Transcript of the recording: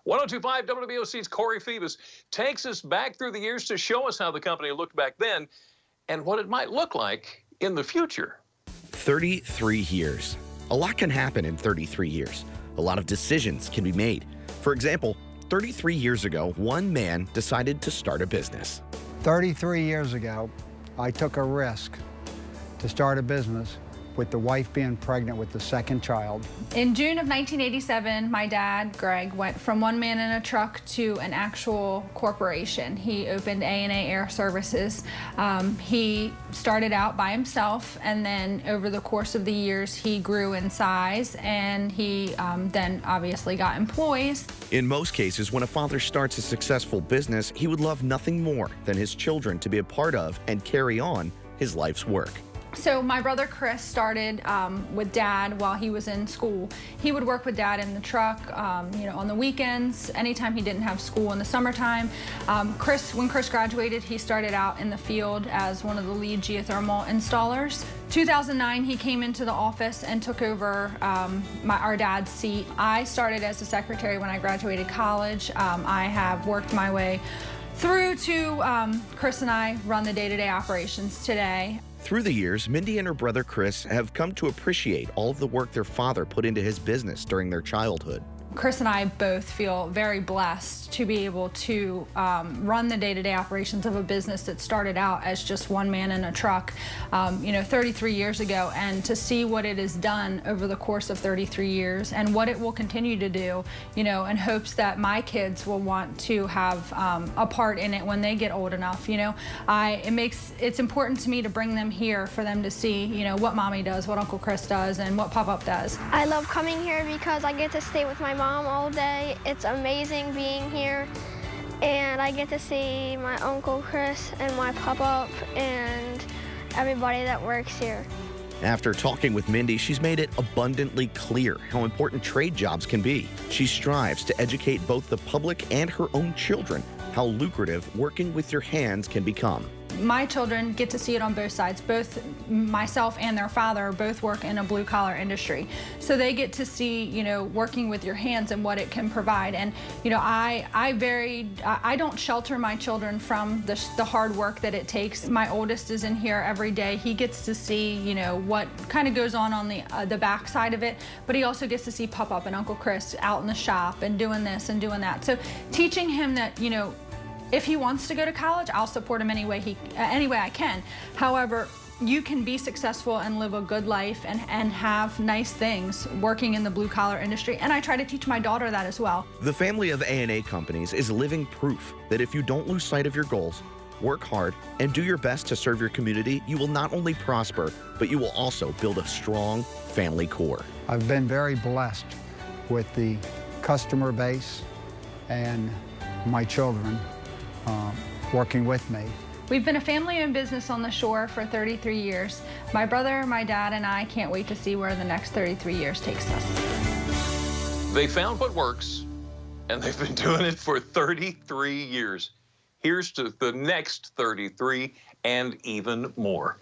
1025 WBOC's Corey Phoebus takes us back through the years to show us how the company looked back then and what it might look like in the future. 33 years. A lot can happen in 33 years. A lot of decisions can be made. For example, 33 years ago, one man decided to start a business. 33 years ago, I took a risk to start a business with the wife being pregnant with the second child. In June of 1987, my dad, Greg, went from one man in a truck to an actual corporation. He opened A&A Air Services. He started out by himself, and then over the course of the years, he grew in size, and he then obviously got employees. In most cases, when a father starts a successful business, he would love nothing more than his children to be a part of and carry on his life's work. So my brother Chris started with Dad while he was in school. He would work with Dad in the truck, on the weekends, anytime he didn't have school in the summertime. When Chris graduated, he started out in the field as one of the lead geothermal installers. 2009, he came into the office and took over our dad's seat. I started as a secretary when I graduated college. I have worked my way through to Chris and I run the day-to-day operations today. Through the years, Mindy and her brother Chris have come to appreciate all of the work their father put into his business during their childhood. Chris and I both feel very blessed to be able to run the day-to-day operations of a business that started out as just one man in a truck, 33 years ago, and to see what it has done over the course of 33 years and what it will continue to do, in hopes that my kids will want to have a part in it when they get old enough. It's important to me to bring them here for them to see, what Mommy does, what Uncle Chris does, and what Pop-Up does. I love coming here because I get to stay with my mom all day. It's amazing being here, and I get to see my Uncle Chris and my Pop-Up and everybody that works here. After talking with Mindy, she's made it abundantly clear how important trade jobs can be. She strives to educate both the public and her own children how lucrative working with your hands can become. My children get to see it on both sides. Both myself and their father both work in a blue-collar industry. So they get to see, working with your hands and what it can provide. And, I don't shelter my children from the hard work that it takes. My oldest is in here every day. He gets to see, what kind of goes on the back side of it, but he also gets to see Pop-Up and Uncle Chris out in the shop and doing this and doing that. So teaching him that, if he wants to go to college, I'll support him any way I can. However, you can be successful and live a good life and have nice things working in the blue-collar industry, and I try to teach my daughter that as well. The family of A&A Companies is living proof that if you don't lose sight of your goals, work hard, and do your best to serve your community, you will not only prosper, but you will also build a strong family core. I've been very blessed with the customer base and my children working with me. We've been a family-owned business on the shore for 33 years. My brother, my dad, and I can't wait to see where the next 33 years takes us. They found what works, and they've been doing it for 33 years. Here's to the next 33 and even more.